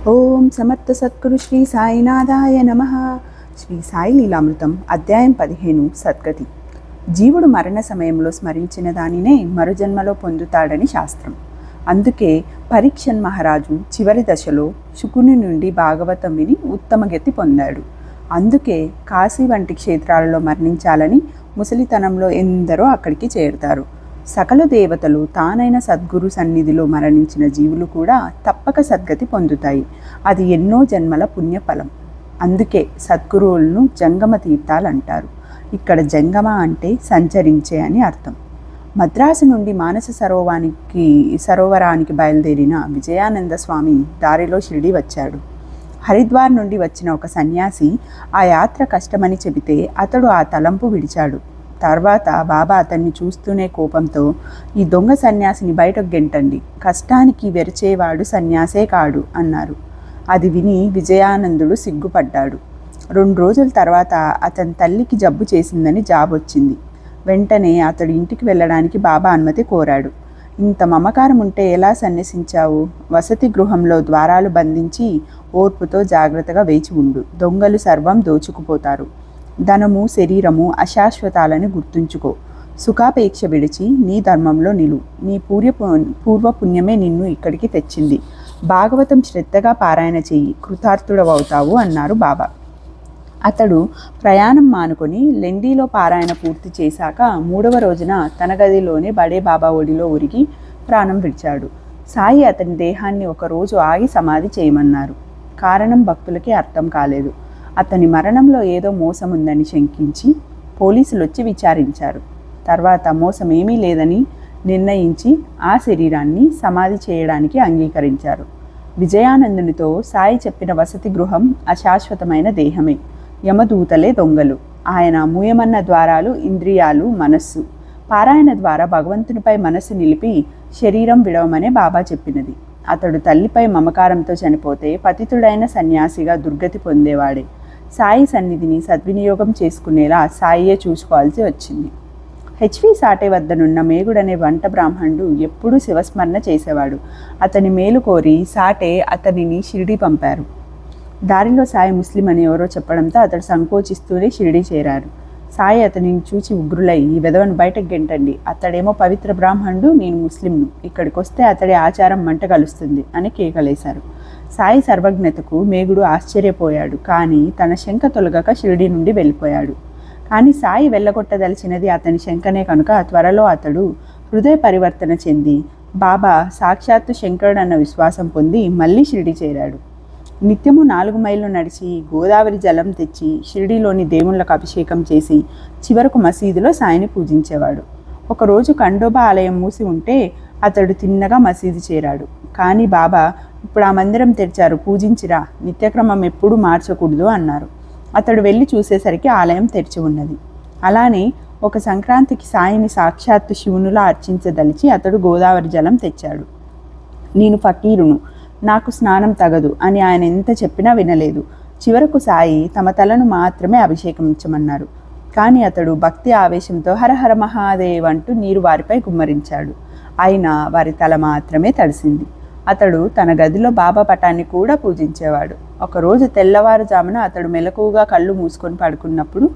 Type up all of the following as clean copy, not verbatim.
ఓం సమర్థ సద్గురు శ్రీ సాయినాథాయ నమ. శ్రీ సాయి లీలామృతం అధ్యాయం 15 సద్గతి. జీవుడు మరణ సమయంలో స్మరించిన దానినే మరుజన్మలో పొందుతాడని శాస్త్రం. అందుకే పరీక్షన్ మహారాజు చివరి దశలో శుకుని నుండి భాగవతం విని ఉత్తమ గతి పొందాడు. అందుకే కాశీ వంటి క్షేత్రాలలో మరణించాలని ముసలితనంలో ఎందరో అక్కడికి చేరుతారు. సకల దేవతలు తానైన సద్గురు సన్నిధిలో మరణించిన జీవులు కూడా తప్పక సద్గతి పొందుతాయి. అది ఎన్నో జన్మల పుణ్యఫలం. అందుకే సద్గురువులను జంగమ తీర్థాలు అంటారు. ఇక్కడ జంగమ అంటే సంచరించే అని అర్థం. మద్రాసు నుండి మానస సరోవరానికి బయలుదేరిన విజయానంద స్వామి దారిలో షిరిడి వచ్చాడు. హరిద్వార్ నుండి వచ్చిన ఒక సన్యాసి ఆ యాత్ర కష్టమని చెబితే అతడు ఆ తలంపు విడిచాడు. తర్వాత బాబా అతన్ని చూస్తూనే కోపంతో, ఈ దొంగ సన్యాసిని బయటకు గెంటండి, కష్టానికి వెరచేవాడు సన్యాసే కాడు అన్నారు. అది విని విజయానందుడు సిగ్గుపడ్డాడు. 2 రోజుల తర్వాత అతని తల్లికి జబ్బు చేసిందని జాబ్ వచ్చింది. వెంటనే అతడు ఇంటికి వెళ్ళడానికి బాబా అనుమతి కోరాడు. ఇంత మమకారం ఉంటే ఎలా సన్యసించావు? వసతి గృహంలో ద్వారాలు బంధించి ఓర్పుతో జాగ్రత్తగా వేచి ఉండు. దొంగలు సర్వం దోచుకుపోతారు. ధనము శరీరము అశాశ్వతాలని గుర్తుంచుకో. సుఖాపేక్ష విడిచి నీ ధర్మంలో నిలు. నీ పూర్వపుణ్యమే నిన్ను ఇక్కడికి తెచ్చింది. భాగవతం శ్రద్ధగా పారాయణ చెయ్యి, కృతార్థుడవవుతావు అన్నారు బాబా. అతడు ప్రయాణం మానుకొని లెండీలో పారాయణ పూర్తి చేశాక 3వ రోజున తన గదిలోనే బడే బాబా ఒడిలో ఉరిగి ప్రాణం విడిచాడు. సాయి అతని దేహాన్ని 1 రోజు ఆగి సమాధి చేయమన్నారు. కారణం భక్తులకి అర్థం కాలేదు. అతని మరణంలో ఏదో మోసం ఉందని శంకించి పోలీసులు వచ్చి విచారించారు. తర్వాత మోసమేమీ లేదని నిర్ణయించి ఆ శరీరాన్ని సమాధి చేయడానికి అంగీకరించారు. విజయానందునితో సాయి చెప్పిన వసతి గృహం అశాశ్వతమైన దేహమే, యమదూతలే దొంగలు. ఆయన మూయమన్న ద్వారాలు ఇంద్రియాలు, మనస్సు. పారాయణ ద్వారా భగవంతునిపై మనస్సు నిలిపి శరీరం విడవమనే బాబా చెప్పినది. అతడు తల్లిపై మమకారంతో చనిపోతే పతితుడైన సన్యాసిగా దుర్గతి పొందేవాడే. సాయి సన్నిధిని సద్వినియోగం చేసుకునేలా సాయియే చూసుకోవాల్సి వచ్చింది. హెచ్వి సాటే వద్దనున్న మేగుడనే వంట బ్రాహ్మణుడు ఎప్పుడూ శివస్మరణ చేసేవాడు. అతని మేలు కోరి సాటే అతనిని షిరిడి పంపారు. దారిలో సాయి ముస్లిం అని ఎవరో చెప్పడంతో అతడు సంకోచిస్తూనే షిరిడి చేరారు. సాయి అతనిని చూచి ఉగ్రులై, ఈ వెధవను బయటకు గెంటండి, అతడేమో పవిత్ర బ్రాహ్మణుడు, నేను ముస్లింను, ఇక్కడికి వస్తే అతడి ఆచారం మంట కలుస్తుంది అని కేకలేశారు. సాయి సర్వజ్ఞతకు మేగుడు ఆశ్చర్యపోయాడు. కానీ తన శంక తొలగక షిరిడి నుండి వెళ్ళిపోయాడు. కానీ సాయి వెళ్ళగొట్టదలిచినది అతని శంకనే కనుక త్వరలో అతడు హృదయ పరివర్తన చెంది బాబా సాక్షాత్తు శంకరుడన్న విశ్వాసం పొంది మళ్ళీ షిరిడి చేరాడు. నిత్యము 4 మైళ్ళు నడిచి గోదావరి జలం తెచ్చి షిరిడీలోని దేవుళ్ళకు అభిషేకం చేసి చివరకు మసీదులో సాయిని పూజించేవాడు. ఒకరోజు ఖండోబా ఆలయం మూసి ఉంటే అతడు తిన్నగా మసీదు చేరాడు. కానీ బాబా, ఇప్పుడు ఆ మందిరం తెరిచారు, పూజించిరా, నిత్యక్రమం ఎప్పుడూ మార్చకూడదు అన్నారు. అతడు వెళ్ళి చూసేసరికి ఆలయం తెరిచి ఉన్నది. అలానే ఒక సంక్రాంతికి సాయిని సాక్షాత్తు శివునిలా అర్చించదలిచి అతడు గోదావరి జలం తెచ్చాడు. నేను ఫకీరును, నాకు స్నానం తగదు అని ఆయన ఎంత చెప్పినా వినలేదు. చివరకు సాయి తమ తలను మాత్రమే అభిషేకించమన్నారు. కానీ అతడు భక్తి ఆవేశంతో హరహర మహాదేవ్ అంటూ నీరు వారిపై గుమ్మరించాడు. అయినా వారి తల మాత్రమే తడిసింది. అతడు తన గదిలో బాబా పటాన్ని కూడా పూజించేవాడు. ఒకరోజు తెల్లవారుజామున అతడు మెలకువగా కళ్ళు మూసుకొని పడుకున్నప్పుడు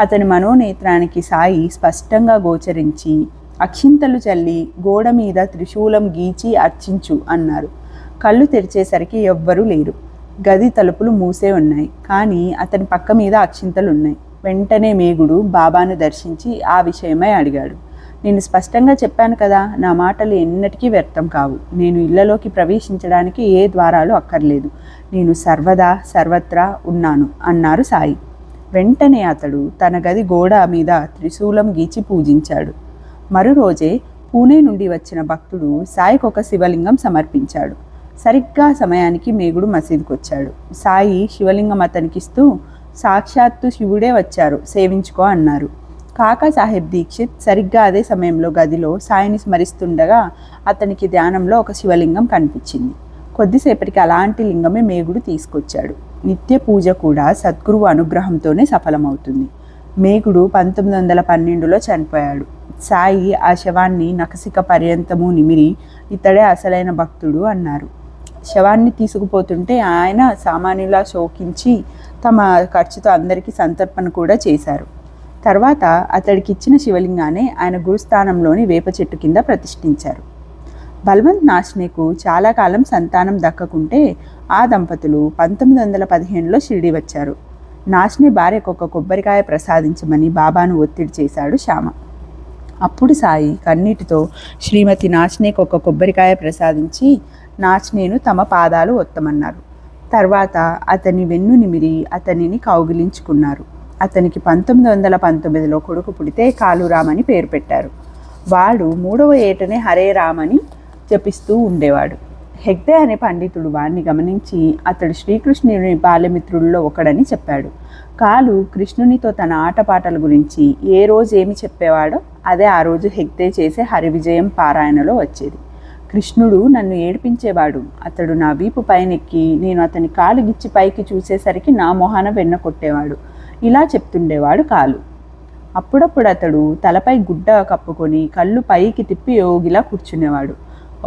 అతని మనోనేత్రానికి సాయి స్పష్టంగా గోచరించి అక్షింతలు చల్లి గోడ మీద త్రిశూలం గీచి అర్చించు అన్నారు. కళ్ళు తెరిచేసరికి ఎవ్వరూ లేరు. గది తలుపులు మూసే ఉన్నాయి. కానీ అతని పక్క మీద అక్షింతలు ఉన్నాయి. వెంటనే మేగుడు బాబాను దర్శించి ఆ విషయమై అడిగాడు. నేను స్పష్టంగా చెప్పాను కదా, నా మాటలు ఎన్నటికీ వ్యర్థం కావు. నేను ఇళ్లలోకి ప్రవేశించడానికి ఏ ద్వారాలు అక్కర్లేదు. నేను సర్వదా సర్వత్రా ఉన్నాను అన్నారు సాయి. వెంటనే అతడు తన గది గోడ మీద త్రిశూలం గీచి పూజించాడు. మరురోజే పూణే నుండి వచ్చిన భక్తుడు సాయికి ఒక శివలింగం సమర్పించాడు. సరిగ్గా సమయానికి మేగుడు మసీదుకు వచ్చాడు. సాయి శివలింగం అతనికిస్తూ, సాక్షాత్తు శివుడే వచ్చారు, సేవించుకో అన్నారు. కాకా సాహెబ్ దీక్షిత్ సరిగ్గా అదే సమయంలో గదిలో సాయిని స్మరిస్తుండగా అతనికి ధ్యానంలో ఒక శివలింగం కనిపించింది. కొద్దిసేపటికి అలాంటి లింగమే మేగుడు తీసుకొచ్చాడు. నిత్య పూజ కూడా సద్గురువు అనుగ్రహంతోనే సఫలమవుతుంది. మేగుడు 1912లో చనిపోయాడు. సాయి ఆ శవాన్ని నఖశిఖ పర్యంతము నిమిరి, ఇతడే అసలైన భక్తుడు అన్నారు. శవాన్ని తీసుకుపోతుంటే ఆయన సామాన్యులా శోకించి తమ ఖర్చుతో అందరికీ సంతర్పణ కూడా చేశారు. తర్వాత అతడికి ఇచ్చిన శివలింగాన్ని ఆయన గురుస్థానంలోని వేప చెట్టు కింద ప్రతిష్ఠించారు. బల్వంత్ నాష్నేకు చాలా కాలం సంతానం దక్కకుంటే ఆ దంపతులు 1915లో షిరిడి వచ్చారు. నాష్నే భార్యకు ఒక కొబ్బరికాయ ప్రసాదించమని బాబాను ఒత్తిడి చేశాడు శ్యామ. అప్పుడు సాయి కన్నీటితో శ్రీమతి నాష్నేకు ఒక కొబ్బరికాయ ప్రసాదించి నాష్నేను తమ పాదాలు ఒత్తమన్నారు. తర్వాత అతని వెన్ను నిమిరి అతనిని కౌగిలించుకున్నారు. అతనికి 1919లో కొడుకు పుడితే కాళూరామ్ అని పేరు పెట్టారు. వాడు 3వ ఏటనే హరే రామ్ అని జపిస్తూ ఉండేవాడు. హెగ్డే అనే పండితుడు వాణ్ణి గమనించి అతడు శ్రీకృష్ణుని బాల్యమిత్రుల్లో ఒకడని చెప్పాడు. కాలు కృష్ణునితో తన ఆటపాటల గురించి ఏ రోజు ఏమి చెప్పేవాడో అదే ఆ రోజు హెగ్డే చేసే హరివిజయం పారాయణలో వచ్చేది. కృష్ణుడు నన్ను ఏడిపించేవాడు. అతడు నా వీపు పైనెక్కి నేను అతని కాలు గిచ్చి పైకి చూసేసరికి నా మొహాన వెన్న కొట్టేవాడు. ఇలా చెప్తుండేవాడు కాలు. అప్పుడప్పుడు అతడు తలపై గుడ్డ కప్పుకొని కళ్ళు పైకి తిప్పి యోగిలా కూర్చునేవాడు.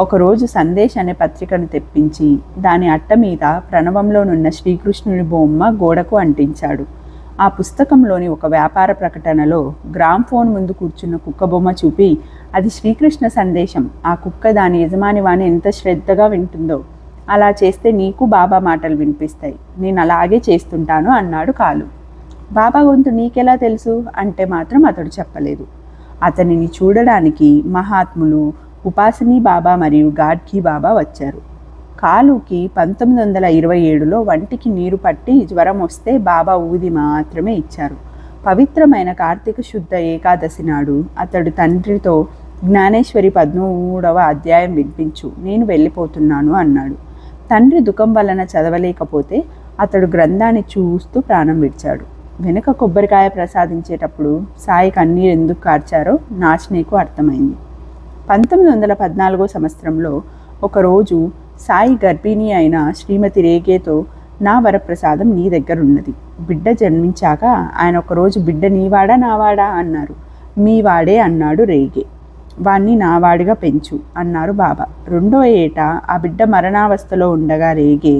ఒకరోజు సందేశ్ అనే పత్రికను తెప్పించి దాని అట్ట మీద ప్రణవంలోనున్న శ్రీకృష్ణుని బొమ్మ గోడకు అంటించాడు. ఆ పుస్తకంలోని ఒక వ్యాపార ప్రకటనలో గ్రామ్ ఫోన్ ముందు కూర్చున్న కుక్క బొమ్మ చూపి, అది శ్రీకృష్ణ సందేశం, ఆ కుక్క దాని యజమాని వాణి ఎంత శ్రద్ధగా వింటుందో, అలా చేస్తే నీకు బాబా మాటలు వినిపిస్తాయి, నేను అలాగే చేస్తుంటాను అన్నాడు కాలు. బాబా గొంతు నీకెలా తెలుసు అంటే మాత్రం అతడు చెప్పలేదు. అతనిని చూడడానికి మహాత్ములు ఉపాసనీ బాబా మరియు గాడ్కీ బాబా వచ్చారు. కాలుకి 1927లో వంటికి నీరు పట్టి జ్వరం వస్తే బాబా ఊది మాత్రమే ఇచ్చారు. పవిత్రమైన కార్తీక శుద్ధ ఏకాదశి నాడు అతడు తండ్రితో జ్ఞానేశ్వరి 13వ అధ్యాయం వినిపించు, నేను వెళ్ళిపోతున్నాను అన్నాడు. తండ్రి దుఃఖం వలన చదవలేకపోతే అతడు గ్రంథాన్ని చూస్తూ ప్రాణం విడిచాడు. వెనుక కొబ్బరికాయ ప్రసాదించేటప్పుడు సాయి కన్నీరు ఎందుకు కార్చారో నాష్నేకు అర్థమైంది. 1914వ సంవత్సరంలో ఒకరోజు సాయి గర్భిణి అయిన శ్రీమతి రేగేతో, నా వరప్రసాదం నీ దగ్గరున్నది. బిడ్డ జన్మించాక ఆయన ఒకరోజు బిడ్డ నీవాడా నావాడా అన్నారు. మీవాడే అన్నాడు రేగే. వాణ్ణి నావాడిగా పెంచు అన్నారు బాబా. 2వ ఏట ఆ బిడ్డ మరణావస్థలో ఉండగా రేగే,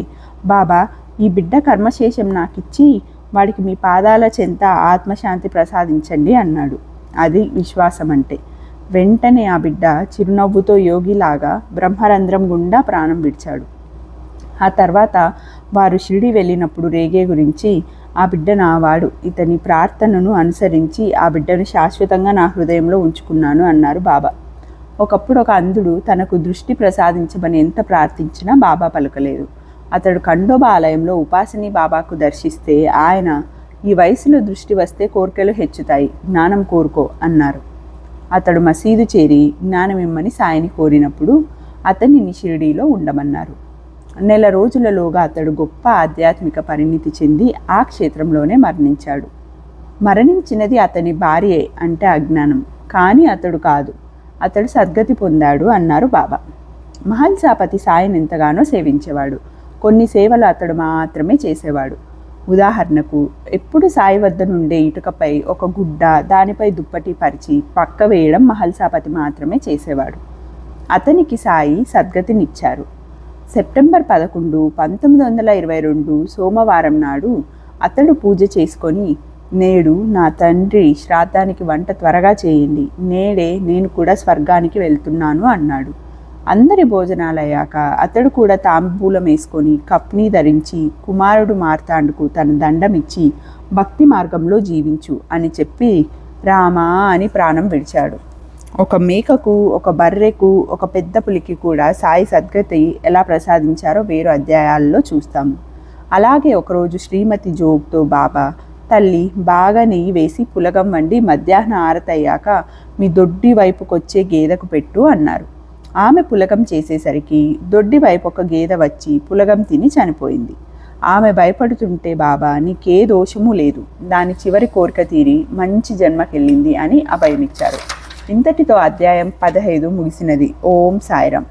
బాబా ఈ బిడ్డ కర్మశేషం నాకిచ్చి వాడికి మీ పాదాల చెంత ఆత్మశాంతి ప్రసాదించండి అన్నాడు. అది విశ్వాసం అంటే. వెంటనే ఆ బిడ్డ చిరునవ్వుతో యోగిలాగా బ్రహ్మరంధ్రం గుండా ప్రాణం విడిచాడు. ఆ తర్వాత వారు షిరిడి వెళ్ళినప్పుడు రేగే గురించి, ఆ బిడ్డ నావాడు, ఇతని ప్రార్థనను అనుసరించి ఆ బిడ్డను శాశ్వతంగా నా హృదయంలో ఉంచుకున్నాను అన్నారు బాబా. ఒకప్పుడు ఒక అంధుడు తనకు దృష్టి ప్రసాదించమని ఎంత ప్రార్థించినా బాబా పలకలేదు. అతడు ఖండోబా ఆలయంలో ఉపాసనీ బాబాకు దర్శిస్తే ఆయన, ఈ వయసులో దృష్టి వస్తే కోరికలు హెచ్చుతాయి, జ్ఞానం కోరుకో అన్నారు. అతడు మసీదు చేరి జ్ఞానం ఇమ్మని సాయిని కోరినప్పుడు అతనిని షిరిడీలో ఉండమన్నారు. నెల రోజులలోగా అతడు గొప్ప ఆధ్యాత్మిక పరిణితి చెంది ఆ క్షేత్రంలోనే మరణించాడు. మరణించినది అతని భార్యే అంటే అజ్ఞానం, కానీ అతడు కాదు, అతడు సద్గతి పొందాడు అన్నారు బాబా. మహల్సాపతి సాయిని ఎంతగానో సేవించేవాడు. కొన్ని సేవలు అతడు మాత్రమే చేసేవాడు. ఉదాహరణకు, ఎప్పుడు సాయి వద్ద నుండే ఇటుకపై ఒక గుడ్డ, దానిపై దుప్పటి పరిచి పక్క వేయడం మహల్సాపతి మాత్రమే చేసేవాడు. అతనికి సాయి సద్గతినిచ్చారు. సెప్టెంబర్ 11, 1922 సోమవారం నాడు అతడు పూజ చేసుకొని, నేడు నా తండ్రి శ్రాద్ధానికి వంట త్వరగా చేయండి, నేడే నేను కూడా స్వర్గానికి వెళ్తున్నాను అన్నాడు. అందరి భోజనాలయ్యాక అతడు కూడా తాంబూలం వేసుకొని కప్ని ధరించి కుమారుడు మార్తాండుకు తన దండమిచ్చి భక్తి మార్గంలో జీవించు అని చెప్పి రామా అని ప్రాణం విడిచాడు. ఒక మేకకు, ఒక బర్రెకు, ఒక పెద్ద పులికి కూడా సాయి సద్గతి ఎలా ప్రసాదించారో వేరు అధ్యాయాల్లో చూస్తాము. అలాగే ఒకరోజు శ్రీమతి జోగ్తో బాబా, తల్లి బాగా నెయ్యి వేసి పులగం వండి మధ్యాహ్న ఆరతయ్యాక మీ దొడ్డి వైపుకొచ్చే గేదెకు పెట్టు అన్నారు. ఆమె పులగం చేసేసరికి దొడ్డి వైపు ఒక గేదె వచ్చి పులగం తిని చనిపోయింది. ఆమె భయపడుతుంటే బాబా, నీకే దోషము లేదు, దాని చివరి కోరిక తీరి మంచి జన్మకెళ్ళింది అని అభయమిచ్చారు. ఇంతటితో అధ్యాయం 15 ముగిసినది. ఓం సాయిరాం.